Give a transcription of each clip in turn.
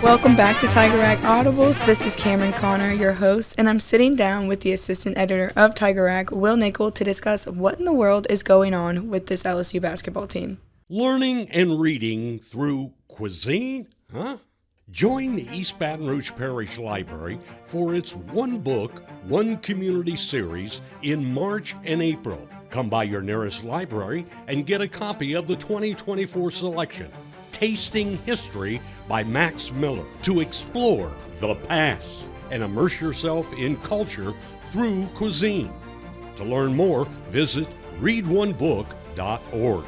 Welcome back to Tiger Rag Audibles. This is Camryn Conner, your host, and I'm sitting down with the assistant editor of Tiger Rag, Will Nickel, to discuss what in the world is going on with this LSU basketball team. Learning and reading through cuisine? Huh? Join the East Baton Rouge Parish Library for its One Book, One Community series in March and April. Come by your nearest library and get a copy of the 2024 selection, Tasting History by Max Miller, to explore the past and immerse yourself in culture through cuisine. To learn more, visit readonebook.org.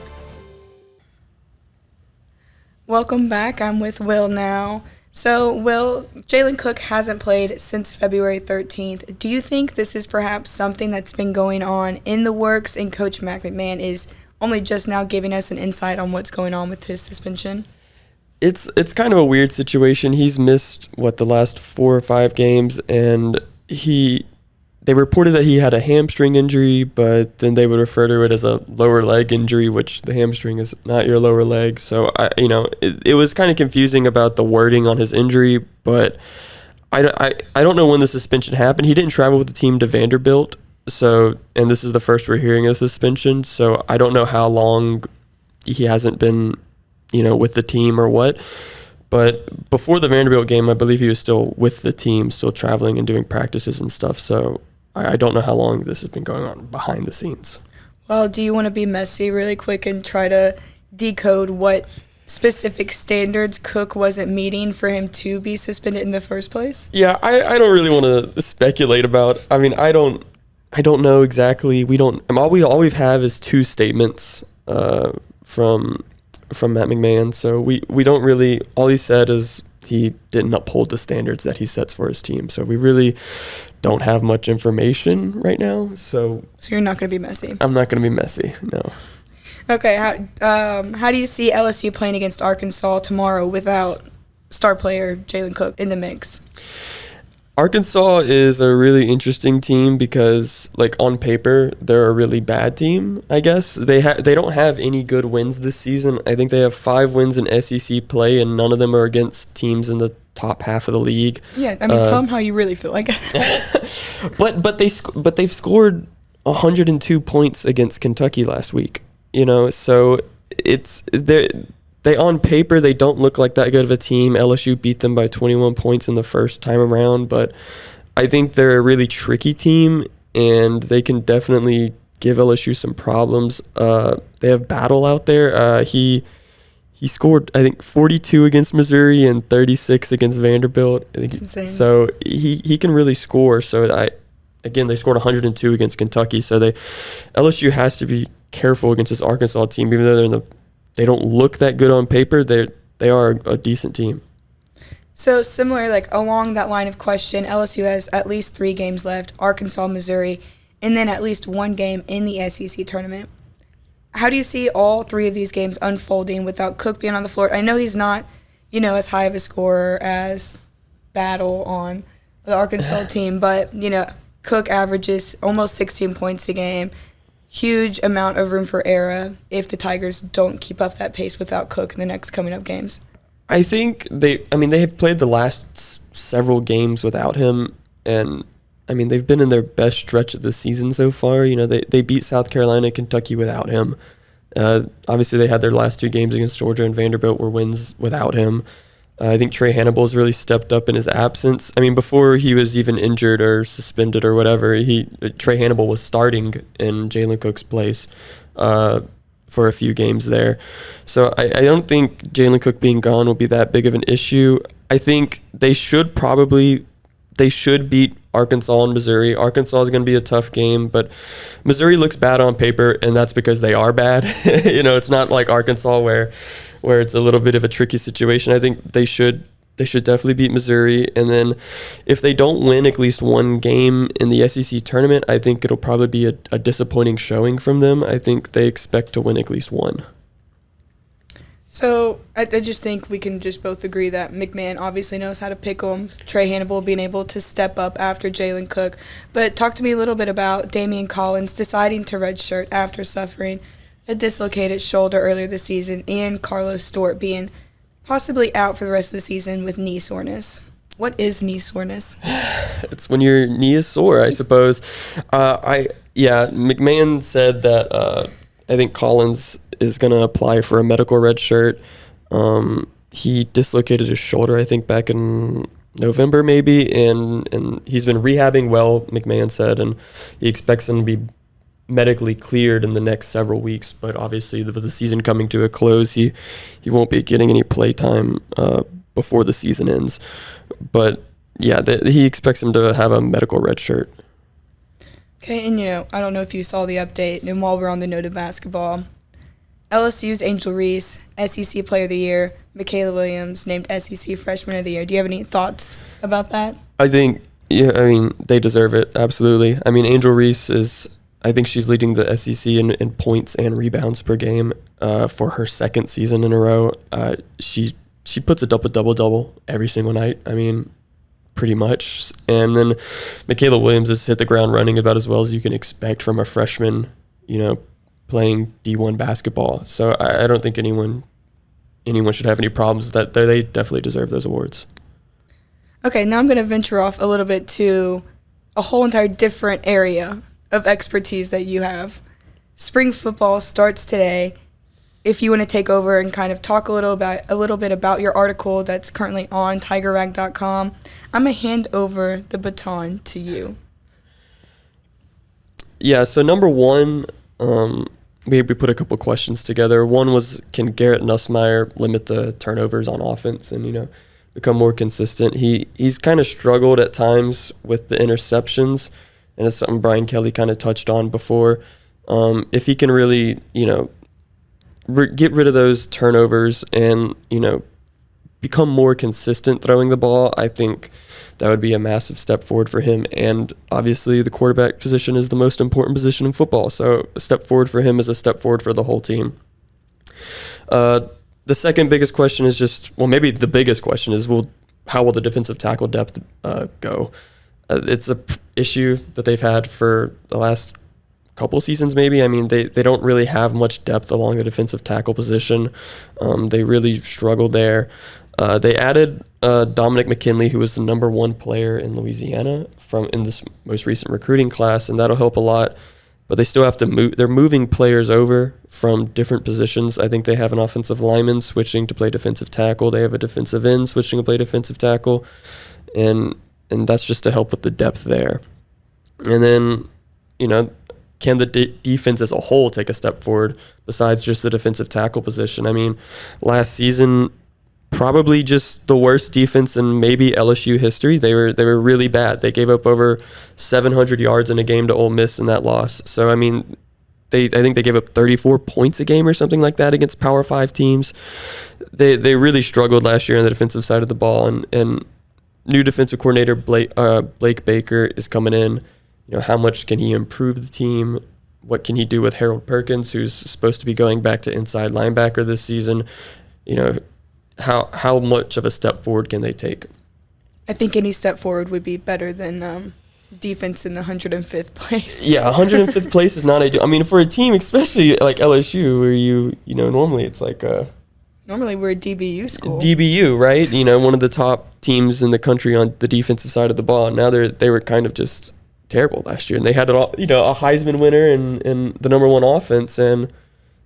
Welcome back. I'm with Will now. So, Will, Jalen Cook hasn't played since February 13th. Do you think this is perhaps something that's been going on in the works and Coach McMahon is only just now giving us an insight on what's going on with his suspension? It's kind of a weird situation. He's missed, the last 4 or 5 games, and they reported that he had a hamstring injury, but then they would refer to it as a lower leg injury, which the hamstring is not your lower leg. So, it was kind of confusing about the wording on his injury, but I don't know when the suspension happened. He didn't travel with the team to Vanderbilt, and this is the first we're hearing of suspension, so I don't know how long he hasn't been, with the team or what. But before the Vanderbilt game, I believe he was still with the team, still traveling and doing practices and stuff. So I don't know how long this has been going on behind the scenes. Well, do you want to be messy really quick and try to decode what specific standards Cook wasn't meeting for him to be suspended in the first place? Yeah, I don't really want to speculate about. I mean, I don't know exactly. All we have is 2 statements from Matt McMahon. So we don't really, all he said is he didn't uphold the standards that he sets for his team. So we really don't have much information right now. So you're not going to be messy? I'm not going to be messy, no. Okay, how do you see LSU playing against Arkansas tomorrow without star player Jalen Cook in the mix? Arkansas is a really interesting team because, on paper, they're a really bad team, I guess. They don't have any good wins this season. I think they have 5 wins in SEC play, and none of them are against teams in the top half of the league. Yeah, I mean, tell them how you really feel like. But they've scored 102 points against Kentucky last week. So they on paper, they don't look like that good of a team. LSU beat them by 21 points in the first time around, but I think they're a really tricky team, and they can definitely give LSU some problems. They have Battle out there. He scored, I think, 42 against Missouri and 36 against Vanderbilt. That's insane. So he can really score. So they scored 102 against Kentucky. So LSU has to be careful against this Arkansas team, even though they don't look that good on paper. They are a decent team. So similar, along that line of question, LSU has at least 3 games left, Arkansas, Missouri, and then at least 1 game in the SEC tournament. How do you see all 3 of these games unfolding without Cook being on the floor? I know he's not, as high of a scorer as Battle on the Arkansas team, but, Cook averages almost 16 points a game. Huge amount of room for error if the Tigers don't keep up that pace without Cook in the next coming up games. I think they have played the last several games without him, and they've been in their best stretch of the season so far. They beat South Carolina and Kentucky without him. Obviously, they had their last 2 games against Georgia and Vanderbilt were wins without him. I think Trey Hannibal's really stepped up in his absence. Before he was even injured or suspended or whatever, Trey Hannibal was starting in Jalen Cook's place for a few games there. So I don't think Jalen Cook being gone will be that big of an issue. I think they should beat Arkansas and Missouri. Arkansas is going to be a tough game, but Missouri looks bad on paper, and that's because they are bad. It's not like Arkansas where it's a little bit of a tricky situation. I think they should definitely beat Missouri, and then if they don't win at least 1 game in the SEC tournament, I think it'll probably be a disappointing showing from them. I think they expect to win at least 1. So I just think we can just both agree that McMahon obviously knows how to pick them. Trey Hannibal being able to step up after Jalen Cook. But talk to me a little bit about Damen Collins deciding to redshirt after suffering a dislocated shoulder earlier this season, and Carlos Stewart being possibly out for the rest of the season with knee soreness. What is knee soreness? It's when your knee is sore, I suppose. McMahon said that I think Collins is going to apply for a medical red shirt. He dislocated his shoulder, I think, back in November maybe, and he's been rehabbing well, McMahon said, and he expects him to be medically cleared in the next several weeks. But obviously, with the season coming to a close, he won't be getting any play time before the season ends. But yeah, he expects him to have a medical red shirt. Okay, and I don't know if you saw the update, and while we're on the note of basketball, LSU's Angel Reese, SEC Player of the Year, Michaela Williams named SEC Freshman of the Year. Do you have any thoughts about that? I think, they deserve it, absolutely. Angel Reese I think she's leading the SEC in points and rebounds per game for her second season in a row. She puts a double every single night. Pretty much. And then Michaela Williams has hit the ground running about as well as you can expect from a freshman, playing D1 basketball. So I don't think anyone should have any problems with that. They definitely deserve those awards. Okay, now I'm going to venture off a little bit to a whole entire different area of expertise that you have. Spring football starts today. If you want to take over and kind of talk a little bit about your article that's currently on tigerrag.com, I'm going to hand over the baton to you. Yeah, so number one, we put a couple questions together. One was, can Garrett Nussmeier limit the turnovers on offense and, become more consistent? He's kind of struggled at times with the interceptions, and it's something Brian Kelly kind of touched on before. If he can really, get rid of those turnovers and, become more consistent throwing the ball, I think that would be a massive step forward for him. And obviously the quarterback position is the most important position in football. So a step forward for him is a step forward for the whole team. The second biggest question is maybe the biggest question is, how will the defensive tackle depth go? It's a issue that they've had for the last couple seasons maybe. They don't really have much depth along the defensive tackle position. They really struggled there. They added Dominic McKinley, who was the number one player in Louisiana in this most recent recruiting class, and that'll help a lot. But they still have to move. They're moving players over from different positions. I think they have an offensive lineman switching to play defensive tackle. They have a defensive end switching to play defensive tackle, and that's just to help with the depth there. And then, can the defense as a whole take a step forward besides just the defensive tackle position? Last season, probably just the worst defense in maybe LSU history. They were really bad. They gave up over 700 yards in a game to Ole Miss in that loss. So I think they gave up 34 points a game or something like that against Power 5 teams. They really struggled last year on the defensive side of the ball, and new defensive coordinator Blake Baker is coming in. How much can he improve the team? What can he do with Harold Perkins, who's supposed to be going back to inside linebacker this season? How much of a step forward can they take? I think any step forward would be better than defense in the 105th place. Yeah, 105th place is not ideal. For a team, especially like LSU, where normally it's like normally we're a DBU school. DBU, right? One of the top teams in the country on the defensive side of the ball. Now they were kind of just terrible last year, and they had it all, a Heisman winner and the number one offense, and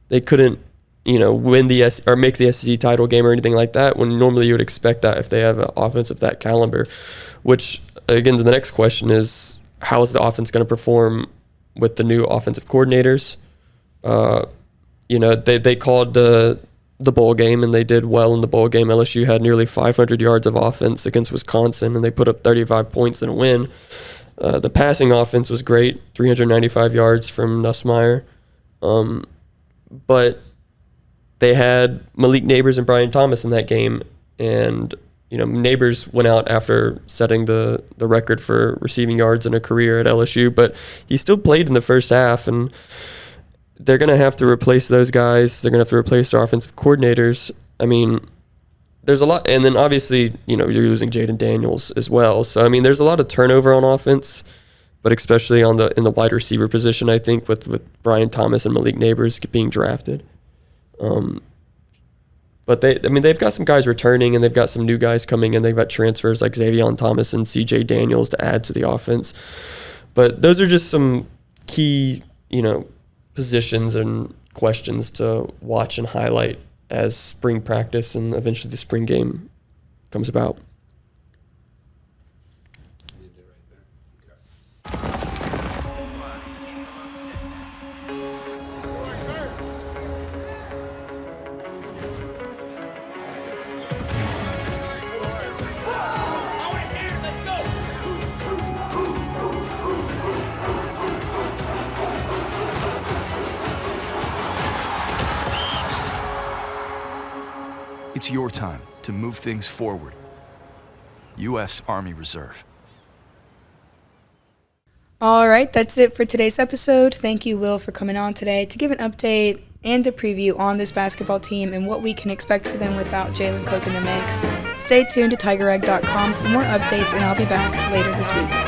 they couldn't win or make the SEC title game or anything like that, when normally you would expect that if they have an offense of that caliber. Which, again, the next question is, how is the offense going to perform with the new offensive coordinators? They called the bowl game, and they did well in the bowl game. LSU had nearly 500 yards of offense against Wisconsin, and they put up 35 points in a win. The passing offense was great, 395 yards from Nussmeier. But they had Malik Neighbors and Brian Thomas in that game, and Neighbors went out after setting the record for receiving yards in a career at LSU, but he still played in the first half, and they're going to have to replace those guys. They're going to have to replace their offensive coordinators. There's a lot, and then obviously, you're losing Jaden Daniels as well. So, there's a lot of turnover on offense, but especially in the wide receiver position, I think, with Brian Thomas and Malik Neighbors being drafted. But they've got some guys returning, and they've got some new guys coming in. They've got transfers like Xavier Thomas and C.J. Daniels to add to the offense. But those are just some key, positions and questions to watch and highlight as spring practice and eventually the spring game comes about. It's your time to move things forward. U.S. Army Reserve. All right, that's it for today's episode. Thank you, Will, for coming on today to give an update and a preview on this basketball team and what we can expect for them without Jalen Cook in the mix. Stay tuned to TigerEgg.com for more updates, and I'll be back later this week.